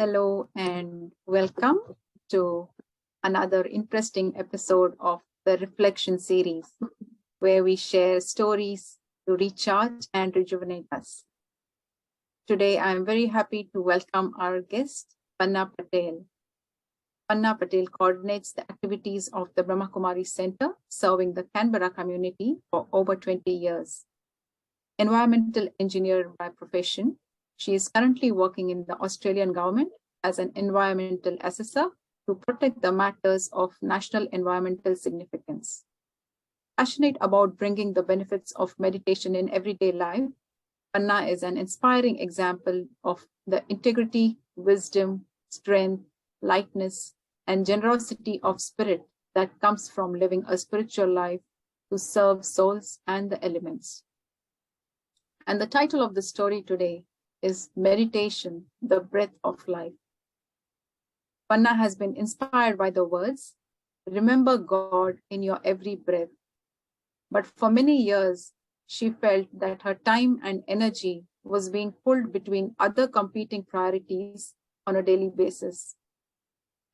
Hello and welcome to another interesting episode of the Reflection series, where we share stories to recharge and rejuvenate us. Today, I am very happy to welcome our guest, Panna Patel. Panna Patel coordinates the activities of the Brahma Kumaris Centre, serving the Canberra community for over 20 years. Environmental engineer by profession, she is currently working in the Australian government as an environmental assessor to protect the matters of national environmental significance. Passionate about bringing the benefits of meditation in everyday life, Panna is an inspiring example of the integrity, wisdom, strength, lightness, and generosity of spirit that comes from living a spiritual life to serve souls and the elements. And the title of the story today is Meditation, the Breath of Life. Panna has been inspired by the words, "Remember God in your every breath." But for many years, she felt that her time and energy was being pulled between other competing priorities on a daily basis.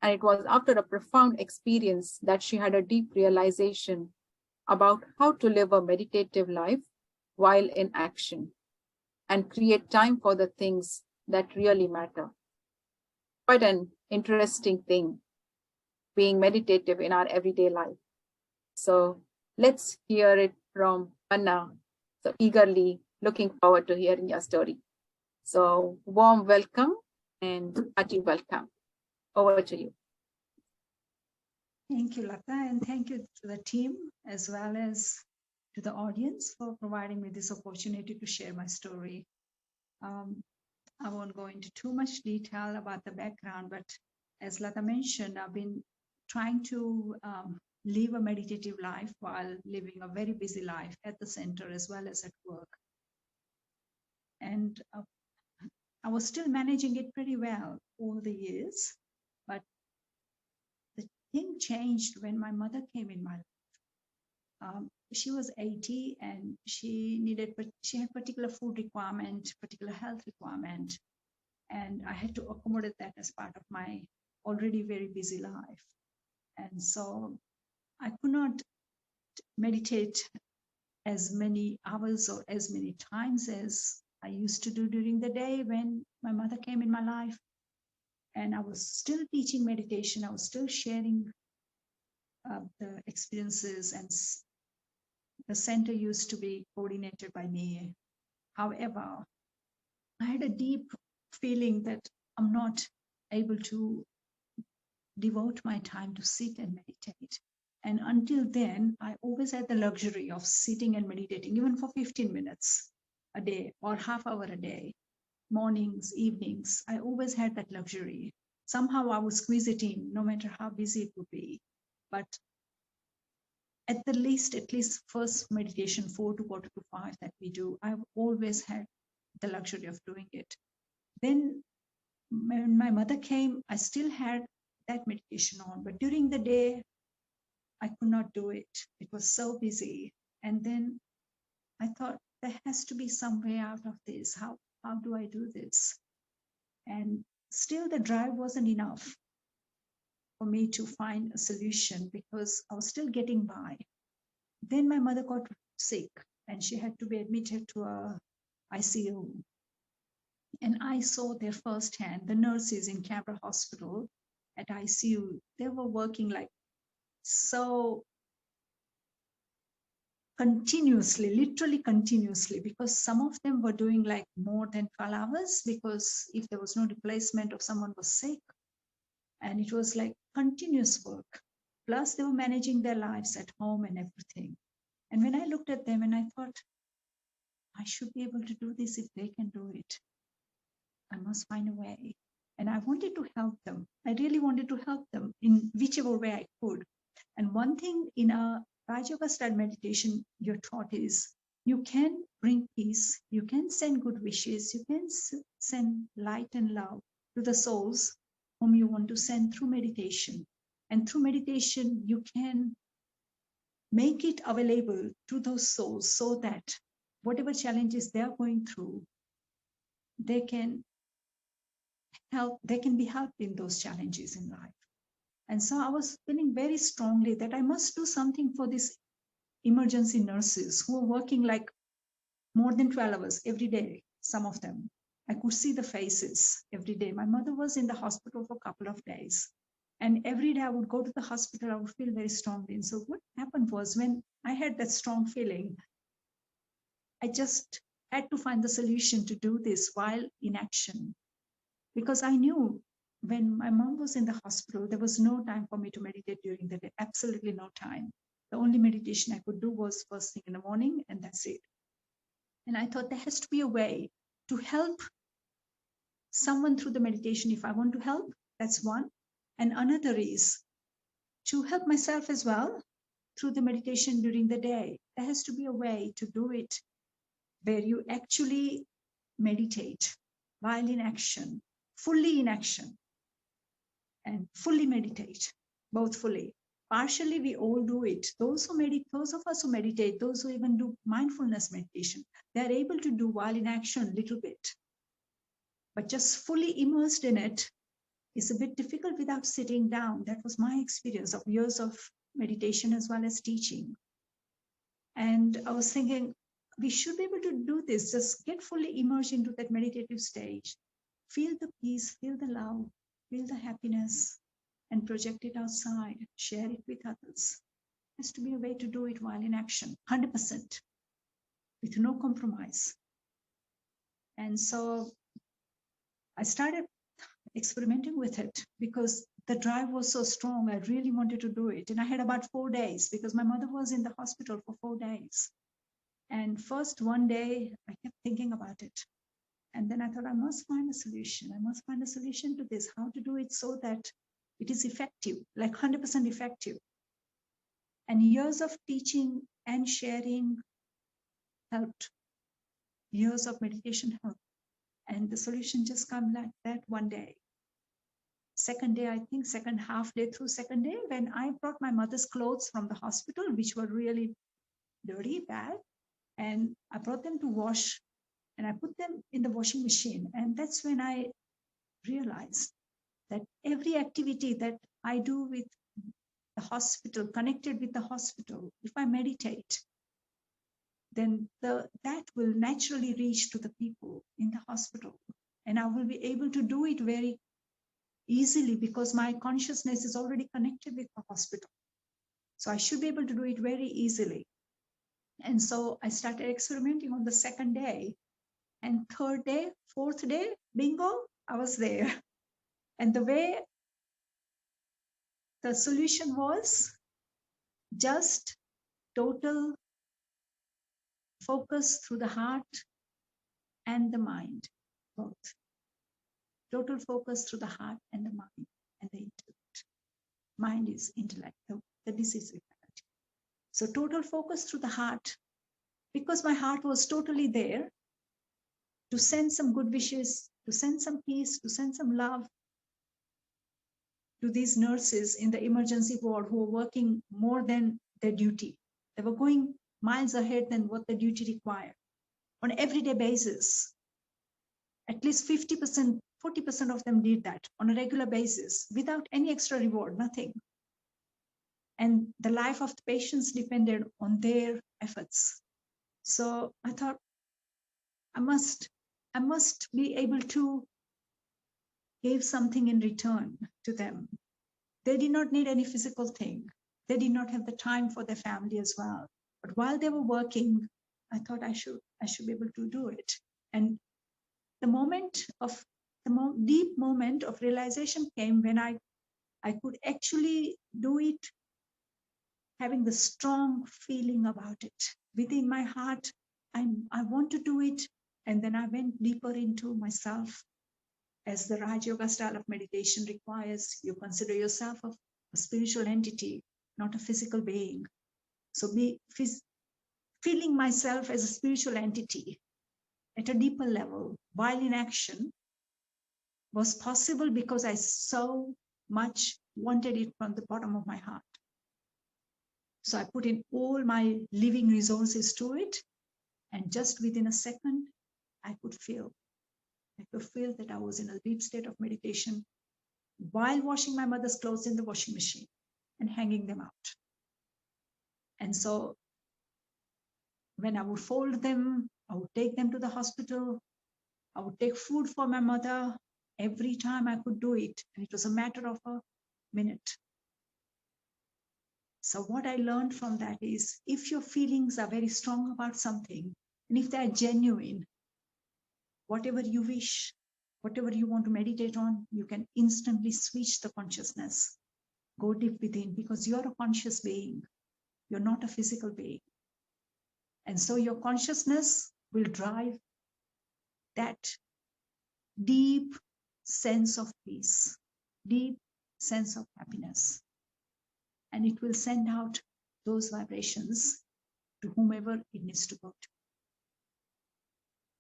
And it was after a profound experience that she had a deep realization about how to live a meditative life while in action and create time for the things that really matter. Quite an interesting thing, being meditative in our everyday life. So let's hear it from Panna. So eagerly looking forward to hearing your story. So warm welcome and hearty welcome. Over to you. Thank you, Lata, and thank you to the team as well as to the audience for providing me this opportunity to share my story. I won't go into too much detail about the background, but as Lata mentioned, I've been trying to live a meditative life while living a very busy life at the center as well as at work. And I was still managing it pretty well all the years, but the thing changed when my mother came in my life. She was 80 and she had particular food requirement, particular health requirement, and I had to accommodate that as part of my already very busy life. And so I could not meditate as many hours or as many times as I used to do during the day when my mother came in my life. And I was still teaching meditation. I was still sharing the experiences, and the center used to be coordinated by me. However, I had a deep feeling that I'm not able to devote my time to sit and meditate. And until then, I always had the luxury of sitting and meditating, even for 15 minutes a day or half hour a day, mornings, evenings. I always had that luxury. Somehow I would squeeze it in, no matter how busy it would be. But at least first meditation 4 to quarter to 5 that we do, I've always had the luxury of doing it. Then when my mother came, I still had that meditation on, but during the day, I could not do it. It was so busy. And then I thought there has to be some way out of this. How do I do this? And still the drive wasn't enough for me to find a solution because I was still getting by. Then my mother got sick and she had to be admitted to a ICU. And I saw there firsthand the nurses in Canberra hospital at ICU. They were working like so continuously, literally continuously, because some of them were doing like more than 12 hours because if there was no replacement or someone was sick, and it was like continuous work. Plus they were managing their lives at home and everything. And when I looked at them and I thought, I should be able to do this if they can do it. I must find a way. And I wanted to help them. I really wanted to help them in whichever way I could. And one thing in a Raj Yoga style meditation, you're taught is you can bring peace, you can send good wishes, you can send light and love to the souls whom you want to send through meditation. And through meditation, you can make it available to those souls so that whatever challenges they're going through, they can they can be helped in those challenges in life. And so I was feeling very strongly that I must do something for these emergency nurses who are working like more than 12 hours every day, some of them. I could see the faces every day. My mother was in the hospital for a couple of days. And every day I would go to the hospital, I would feel very strongly. And so what happened was when I had that strong feeling, I just had to find the solution to do this while in action. Because I knew when my mom was in the hospital, there was no time for me to meditate during the day, absolutely no time. The only meditation I could do was first thing in the morning, and that's it. And I thought there has to be a way to help someone through the meditation. If I want to help, that's one. And another is to help myself as well through the meditation during the day. There has to be a way to do it where you actually meditate while in action, fully in action, and fully meditate, both fully. Partially, we all do it. Those of us who meditate, those who even do mindfulness meditation, they're able to do while in action a little bit. But just fully immersed in it is a bit difficult without sitting down. That was my experience of years of meditation as well as teaching. And I was thinking, we should be able to do this, just get fully immersed into that meditative stage. Feel the peace, feel the love, feel the happiness, and project it outside, share it with others. There has to be a way to do it while in action, 100%, with no compromise. And so I started experimenting with it because the drive was so strong. I really wanted to do it. And I had about 4 days because my mother was in the hospital for 4 days. And first one day, I kept thinking about it. And then I thought, I must find a solution. I must find a solution to this, how to do it so that it is effective, like 100% effective. And years of teaching and sharing helped. Years of meditation helped. And the solution just came like that one day. Second day, I think second half day through second day, when I brought my mother's clothes from the hospital, which were really dirty, bad, and I brought them to wash and I put them in the washing machine. And that's when I realized that every activity that I do with the hospital, connected with the hospital, if I meditate, then that will naturally reach to the people in the hospital. And I will be able to do it very easily because my consciousness is already connected with the hospital. So I should be able to do it very easily. And so I started experimenting on the second day. And third day, fourth day, bingo, I was there. And the way the solution was just total focus through the heart and the mind, both. Total focus through the heart and the mind and the intellect. Mind is intellect, the disease reality. So total focus through the heart, because my heart was totally there to send some good wishes, to send some peace, to send some love to these nurses in the emergency ward who were working more than their duty. They were going miles ahead than what the duty required on an everyday basis. At least 50%, 40% of them did that on a regular basis without any extra reward, nothing. And the life of the patients depended on their efforts. So I thought, I must be able to give something in return to them. They did not need any physical thing. They did not have the time for their family as well. But while they were working, I thought I should be able to do it. And the deep moment of realization came when I could actually do it, having the strong feeling about it within my heart. I want to do it. And then I went deeper into myself. As the Raj Yoga style of meditation requires, you consider yourself a spiritual entity, not a physical being. So feeling myself as a spiritual entity at a deeper level while in action was possible because I so much wanted it from the bottom of my heart. So I put in all my living resources to it, and just within a second, I could feel I could feel that I was in a deep state of meditation while washing my mother's clothes in the washing machine and hanging them out. And so when I would fold them, I would take them to the hospital. I would take food for my mother every time I could do it. And it was a matter of a minute. So what I learned from that is, if your feelings are very strong about something, and if they're genuine, whatever you wish, whatever you want to meditate on, you can instantly switch the consciousness, go deep within, because you're a conscious being. You're not a physical being. And so your consciousness will drive that deep sense of peace, deep sense of happiness. And it will send out those vibrations to whomever it needs to go to.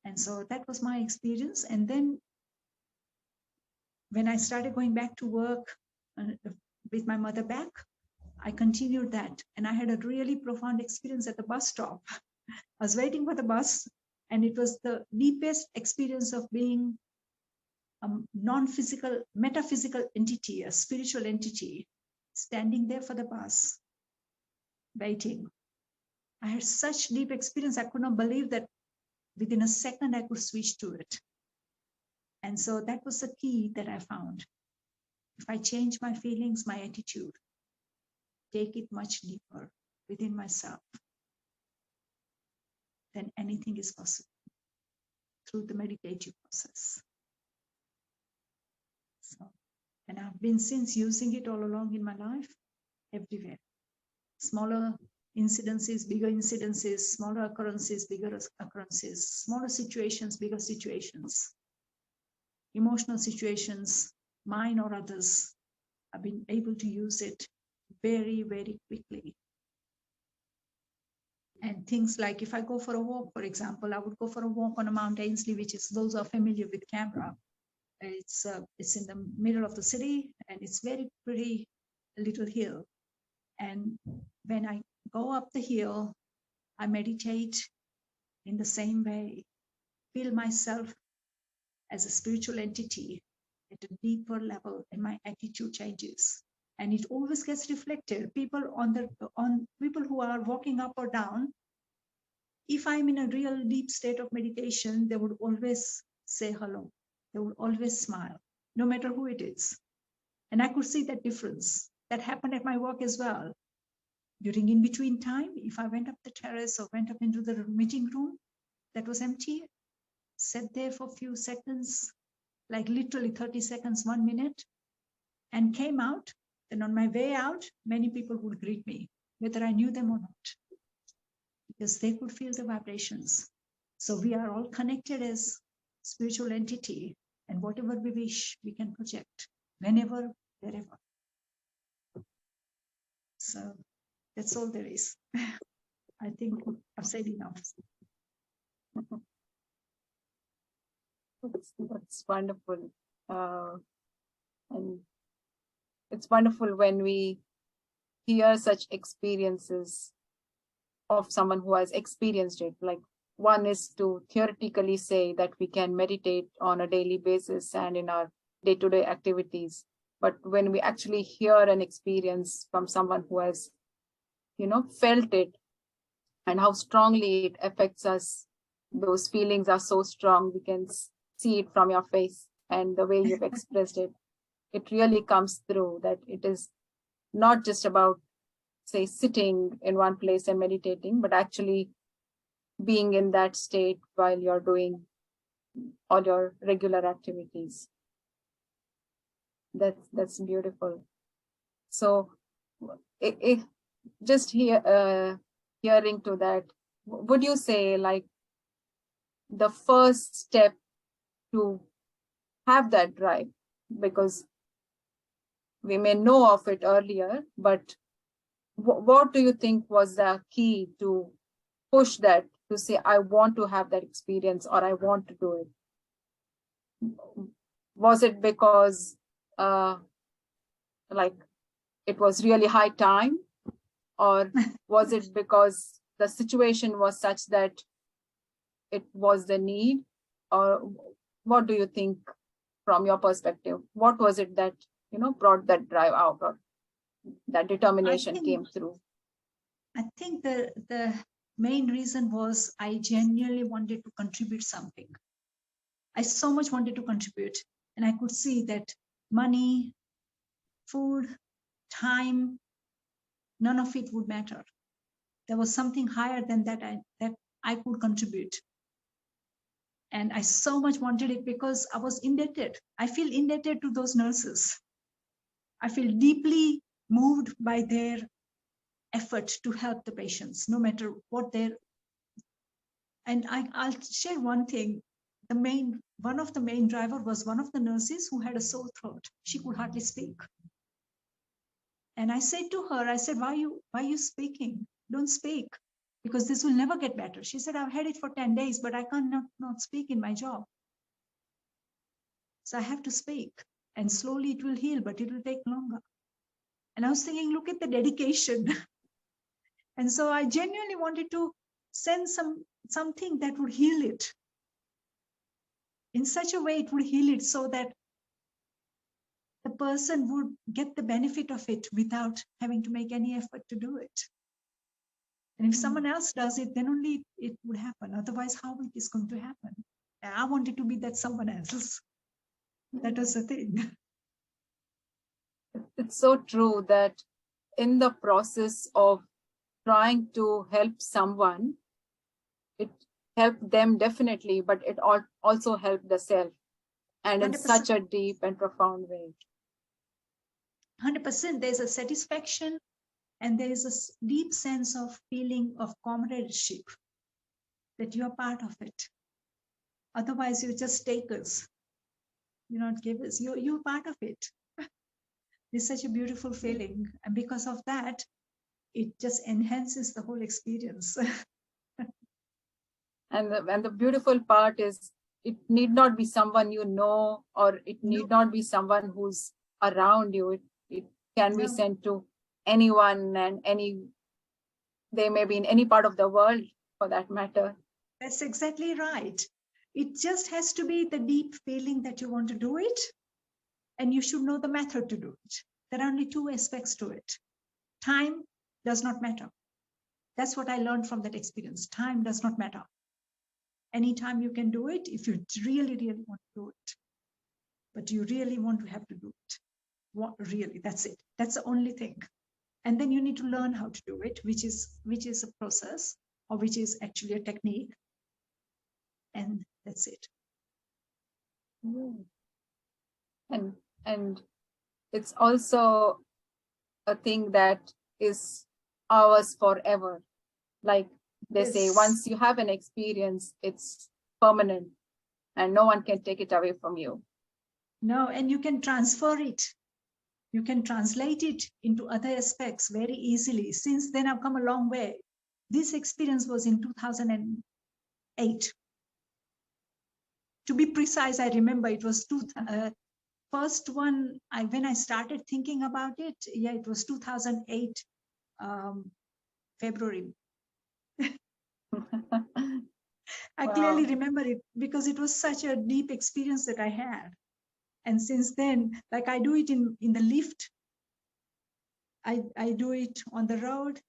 And so that was my experience. And then when I started going back to work with my mother back, I continued that. And I had a really profound experience at the bus stop. I was waiting for the bus, and it was the deepest experience of being a non-physical, metaphysical entity, a spiritual entity, standing there for the bus, waiting. I had such deep experience. I could not believe that within a second I could switch to it. And so that was the key that I found. If I change my feelings, my attitude, take it much deeper within myself, then anything is possible through the meditative process. So, and I've been since using it all along in my life, everywhere. Smaller incidences, bigger incidences, smaller occurrences, bigger occurrences, smaller situations, bigger situations, emotional situations, mine or others. I've been able to use it very, very quickly. And things like, if I go for a walk, for example, I would go for a walk on a Mount Ainslie, which is, those are familiar with Canberra. It's in the middle of the city, and it's very pretty little hill. And when I go up the hill, I meditate in the same way, feel myself as a spiritual entity at a deeper level, and my attitude changes. And it always gets reflected. People people who are walking up or down, if I'm in a real deep state of meditation, they would always say hello. They would always smile, no matter who it is. And I could see that difference. That happened at my work as well. During in-between time, if I went up the terrace or went up into the meeting room that was empty, sat there for a few seconds, like literally 30 seconds, 1 minute, and came out. Then on my way out, many people would greet me, whether I knew them or not, because they could feel the vibrations. So we are all connected as spiritual entity, and whatever we wish, we can project whenever, wherever. So that's all there is. I think I've said enough. That's wonderful. And it's wonderful when we hear such experiences of someone who has experienced it. Like, one is to theoretically say that we can meditate on a daily basis and in our day-to-day activities. But when we actually hear an experience from someone who has, felt it and how strongly it affects us, those feelings are so strong. We can see it from your face and the way you've expressed it. It really comes through that it is not just about, say, sitting in one place and meditating, but actually being in that state while you're doing all your regular activities. That's beautiful. So just hearing to that, would you say, like, the first step to have that drive, because we may know of it earlier, but what do you think was the key to push that, to say, I want to have that experience, or I want to do it? Was it because like it was really high time, or was it because the situation was such that it was the need, or what do you think from your perspective? What was it that, brought that drive out, or that determination came through? I think the main reason was I genuinely wanted to contribute something. I so much wanted to contribute, and I could see that money, food, time, none of it would matter. There was something higher than that I could contribute. And I so much wanted it because I was indebted. I feel indebted to those nurses. I feel deeply moved by their effort to help the patients, no matter what their. And I'll share one thing. One of the main driver was one of the nurses who had a sore throat. She could hardly speak. And I said to her, I said, why are you speaking? Don't speak, because this will never get better. She said, I've had it for 10 days, but I can't not speak in my job. So I have to speak, and slowly it will heal, but it will take longer. And I was thinking, look at the dedication. And so I genuinely wanted to send something that would heal it. In such a way, it would heal it so that the person would get the benefit of it without having to make any effort to do it. And if someone else does it, then only it would happen. Otherwise, how it is going to happen? And I wanted to be that someone else. That was the thing. It's so true that in the process of trying to help someone, it helped them definitely, but it also helped the self, and in 100%. such a deep and profound way. 100%. There's a satisfaction, and there is a deep sense of feeling of comradeship, that you're part of it. Otherwise, you just takers. You're not givers. You're part of it. It's such a beautiful feeling. And because of that, it just enhances the whole experience. And the beautiful part is, it need not be someone you know, or it need not be someone who's around you. It can be sent to anyone and they may be in any part of the world for that matter. That's exactly right. It just has to be the deep feeling that you want to do it, and you should know the method to do it. There are only two aspects to it. Time does not matter. That's what I learned from that experience. Time does not matter. Anytime you can do it, if you really, really want to do it. But you really want to have to do it. Really, that's it. That's the only thing. And then you need to learn how to do it, which is a process, or which is actually a technique. And that's it. And it's also a thing that is ours forever. Like they say, once you have an experience, it's permanent and no one can take it away from you. No, and you can transfer it. You can translate it into other aspects very easily. Since then, I've come a long way. This experience was in 2008. To be precise, I remember it was first one, when I started thinking about it, it was 2008, February. I clearly remember it because it was such a deep experience that I had. And since then, like I do it in the lift, I do it on the road.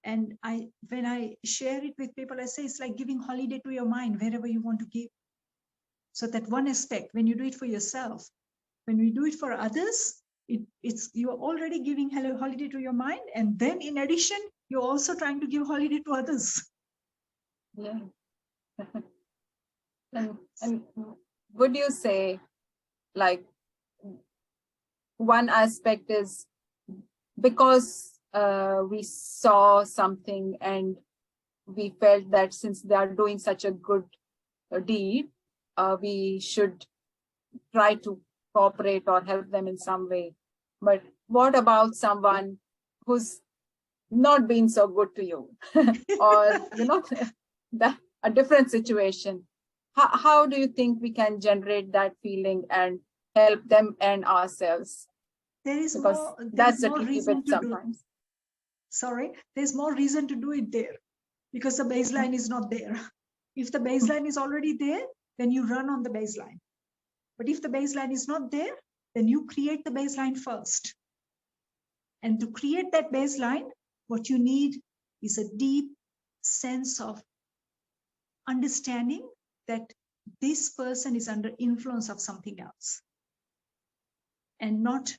And when I share it with people, I say it's like giving holiday to your mind wherever you want to give. So that one aspect, when you do it for yourself, when we do it for others, you're already giving holiday to your mind. And then in addition, you're also trying to give holiday to others. Yeah. and would you say, like, one aspect is because we saw something and we felt that since they are doing such a good deed, we should try to cooperate or help them in some way. But what about someone who's not been so good to you, or a different situation? How do you think we can generate that feeling and help them and ourselves? There's a tricky bit sometimes. There's more reason to do it there, because the baseline is not there. If the baseline is already there, then you run on the baseline. But if the baseline is not there, then you create the baseline first. And to create that baseline, what you need is a deep sense of understanding that this person is under influence of something else, and not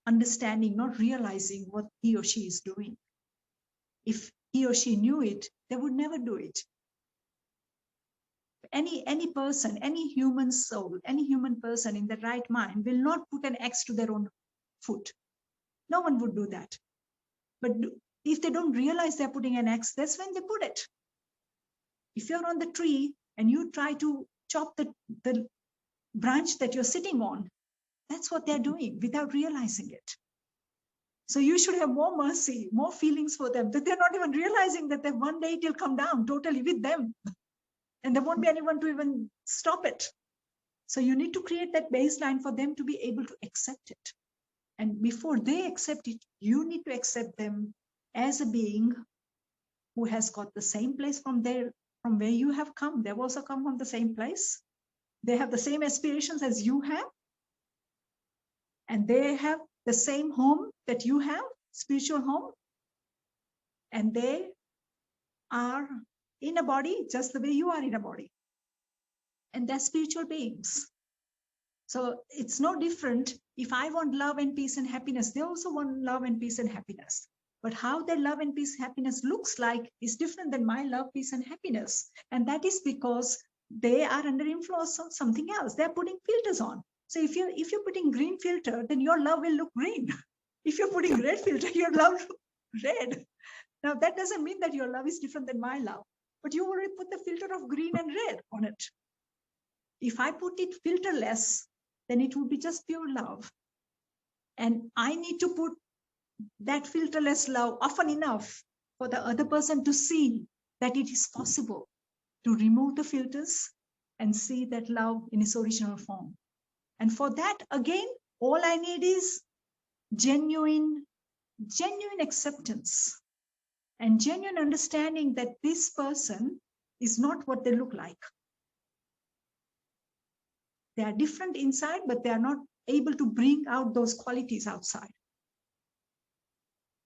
understanding, not realizing what he or she is doing. If he or she knew it, they would never do it. Any person, any human soul, any human person in the right mind will not put an axe to their own foot. No one would do that. But if they don't realize they're putting an axe, that's when they put it. If you're on the tree and you try to chop the branch that you're sitting on, that's what they're doing without realizing it. So you should have more mercy, more feelings for them, that they're not even realizing that one day it will come down totally with them. And there won't be anyone to even stop it. So you need to create that baseline for them to be able to accept it. And before they accept it, you need to accept them as a being who has got the same place from where you have come. They've also come from the same place. They have the same aspirations as you have. And they have the same home that you have, spiritual home. And they are in a body just the way you are in a body. And they're spiritual beings. So it's no different. If I want love and peace and happiness, they also want love and peace and happiness. But how their love and peace, happiness looks like is different than my love, peace, and happiness. And that is because they are under influence of something else. They're putting filters on. So if you're putting green filter, then your love will look green. If you're putting red filter, your love will look red. Now that doesn't mean that your love is different than my love, but you already put the filter of green and red on it. If I put it filterless, then it would be just pure love. And I need to put that filterless love often enough for the other person to see that it is possible to remove the filters and see that love in its original form. And for that, again, all I need is genuine acceptance and genuine understanding that this person is not what they look like. They are different inside, but they are not able to bring out those qualities outside.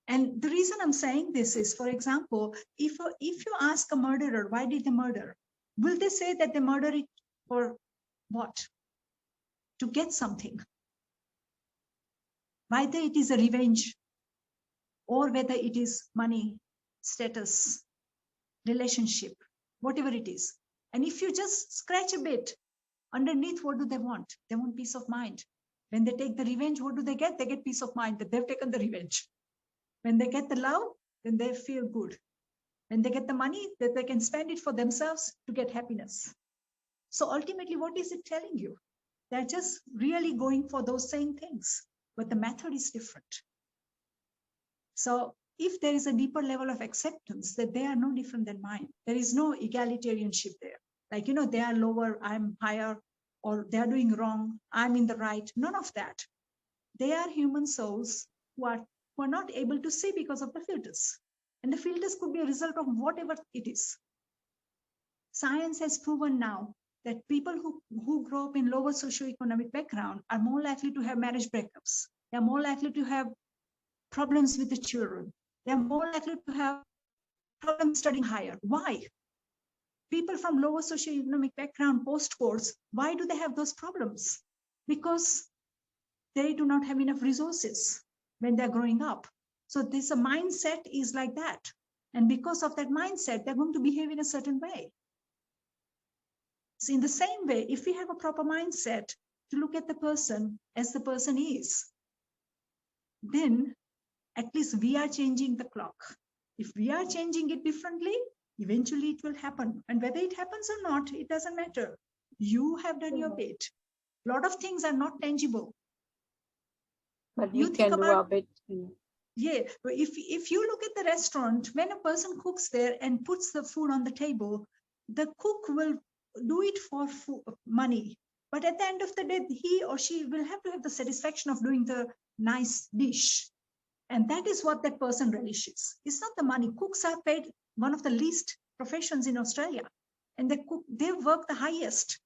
And the reason I'm saying this is, for example, if you ask a murderer, why did they murder? Will they say that they murdered it for what? To get something. Whether it is a revenge or whether it is money, status, relationship, whatever it is. And if you just scratch a bit, underneath, what do they want? They want peace of mind. When they take the revenge, what do they get? They get peace of mind that they've taken the revenge. When they get the love, then they feel good. When they get the money, that they can spend it for themselves to get happiness. So ultimately, what is it telling you? They're just really going for those same things, but the method is different. So if there is a deeper level of acceptance that they are no different than mine, there is no egalitarianship there. Like, they are lower, I'm higher, or they are doing wrong, I'm in the right. None of that. They are human souls who are not able to see because of the filters. And the filters could be a result of whatever it is. Science has proven now that people who grow up in lower socioeconomic background are more likely to have marriage breakups. They're more likely to have problems with the children. They're more likely to have problems studying higher. Why? People from lower socioeconomic background post-course, why do they have those problems? Because they do not have enough resources when they're growing up. So this mindset is like that. And because of that mindset, they're going to behave in a certain way. So in the same way, if we have a proper mindset to look at the person as the person is, then at least we are changing the clock. If we are changing it differently, eventually it will happen. And whether it happens or not, it doesn't matter. You have done your bit. A lot of things are not tangible. But we can do our bit. Yeah, if you look at the restaurant, when a person cooks there and puts the food on the table, the cook will do it for money. But at the end of the day, he or she will have to have the satisfaction of doing the nice dish. And that is what that person relishes. It's not the money. Cooks are paid one of the least professions in Australia. and they work the highest,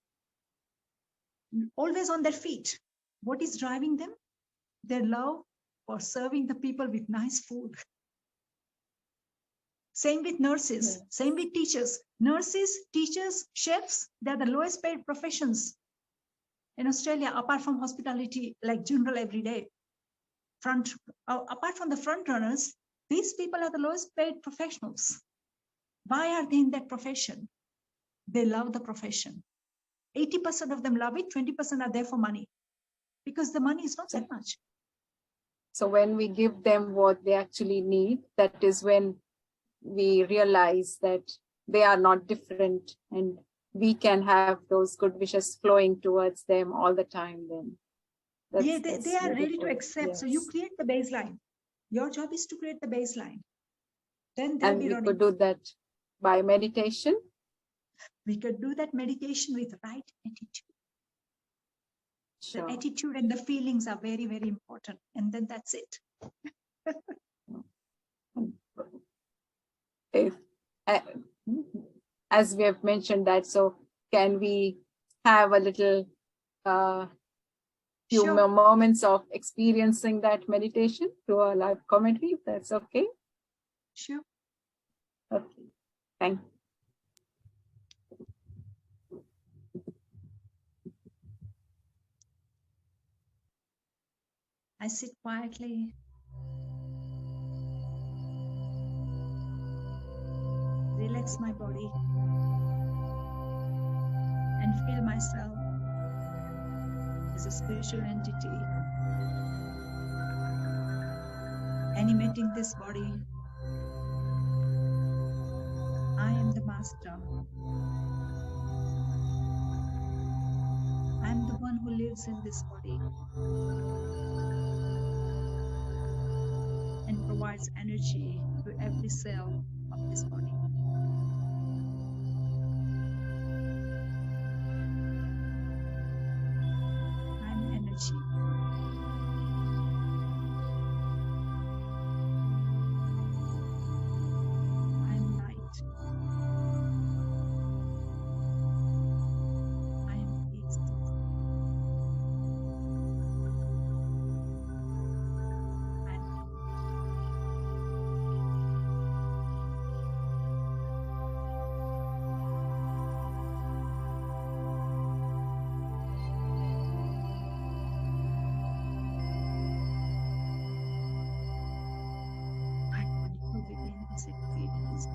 always on their feet. What is driving them? Their love for serving the people with nice food. Same with nurses, same with teachers. Nurses, teachers, chefs, they're the lowest paid professions in Australia, apart from hospitality, like general everyday. Apart from the front runners, these people are the lowest paid professionals. Why are they in that profession? They love the profession. 80% of them love it, 20% are there for money, because the money is not that much. So when we give them what they actually need, that is when we realize that they are not different, and we can have those good wishes flowing towards them all the time. Then they are ready to accept. Yes. So you create the baseline. Your job is to create the baseline. Then they'll be running. We could do that by meditation. We could do that meditation with right attitude. Sure. The attitude and the feelings are very, very important. And then that's it. As we have mentioned that, so can we have a little few more moments of experiencing that meditation through our live commentary, if that's okay? Sure. Okay, thank you. I sit quietly. Relax my body and feel myself as a spiritual entity animating this body. I am the master. I am the one who lives in this body and provides energy to every cell of this body. I'm energy. I'm light. I am peace. Experience.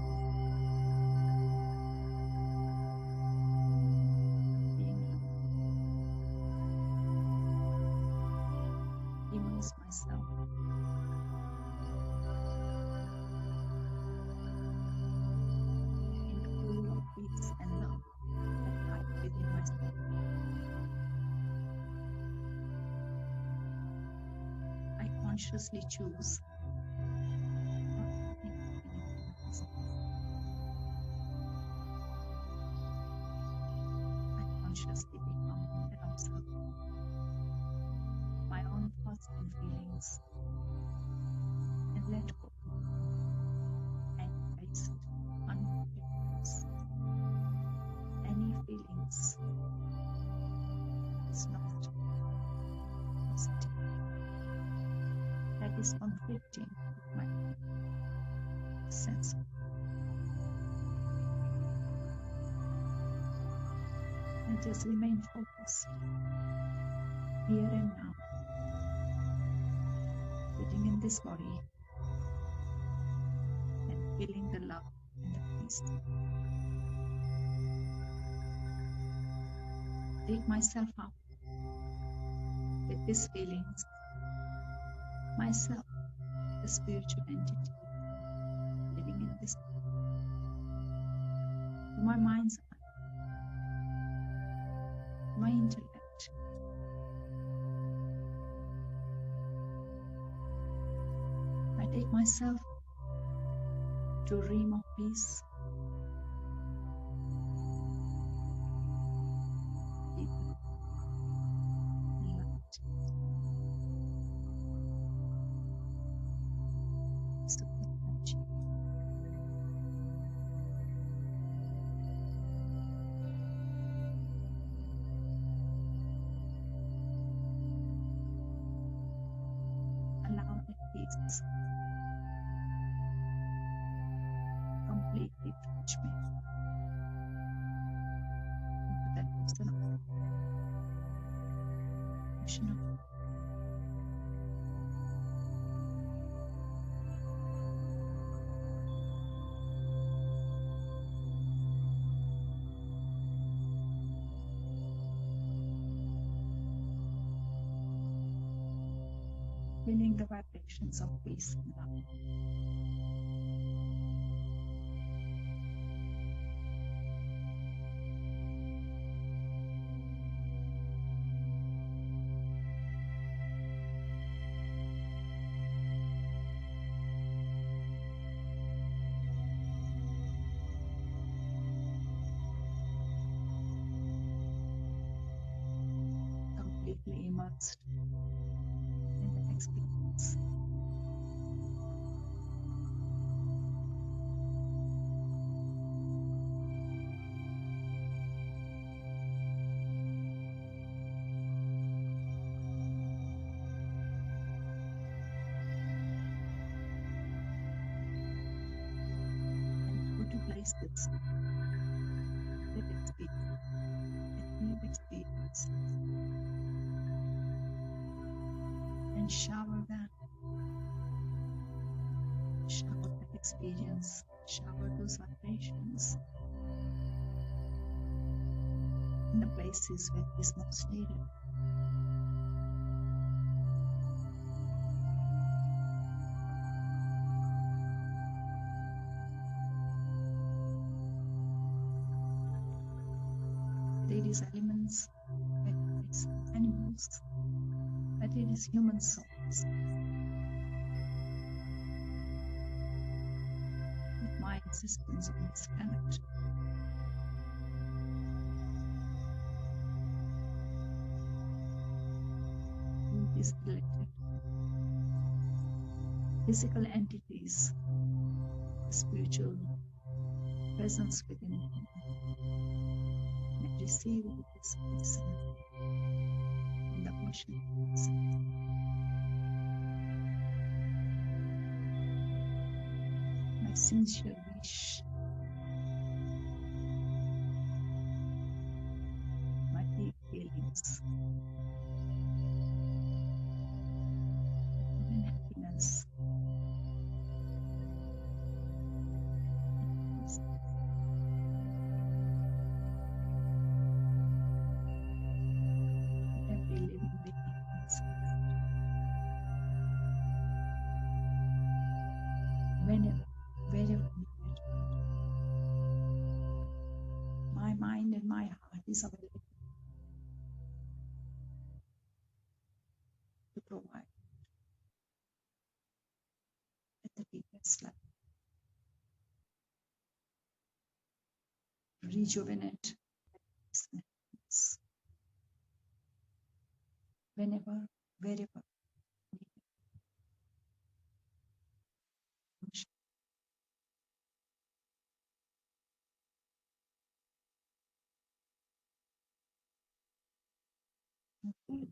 Immerse myself in the pool of peace and love that hide within myself. I consciously choose consciously become and observe my own thoughts and feelings and let go and face unforgiveness. Any feelings is not positive. That is conflicting with my sense of and just remain focused here and now, sitting in this body and feeling the love and the peace. Take myself up with these feelings, myself, the spiritual entity living in this body, to my mind's eye, my intellect. I take myself to a realm of peace, deep and light. Super energy. attachment to that person or emotional. Feeling the vibrations of peace and love. Completely immersed in the experience. And go to places that experience, that new experience, and shower that experience, shower those vibrations in the places where it is most needed. Whether it is elements, whether it is animals, whether it is human souls. With my existence on this planet, who is elected? Physical entities, the spiritual presence within me, and receive this medicine from the ocean. My sincere wish, my deep feelings, and happiness. Every living being inside. Whenever, wherever needed. My mind and my heart is available to provide at the deepest level. Rejuvenate this happiness. Whenever, wherever needed. Okay.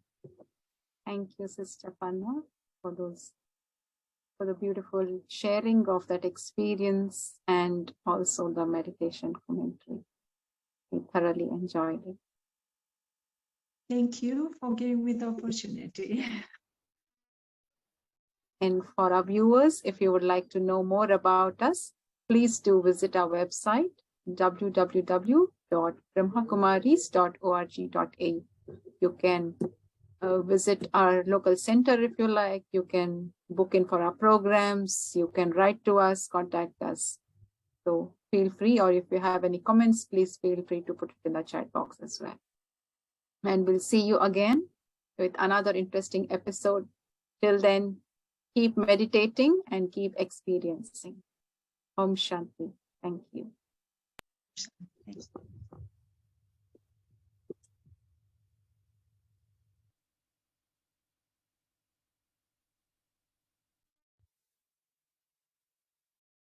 Thank you, Sister Panna, for the beautiful sharing of that experience and also the meditation commentary. We thoroughly enjoyed it. Thank you for giving me the opportunity. And for our viewers, if you would like to know more about us, please do visit our website, www.brahmakumaris.org.au. You can visit our local center if you like. You can book in for our programs. You can write to us, contact us. So feel free, or if you have any comments, please feel free to put it in the chat box as well. And we'll see you again with another interesting episode. Till then, keep meditating and keep experiencing. Om Shanti. Thank you. Thank you.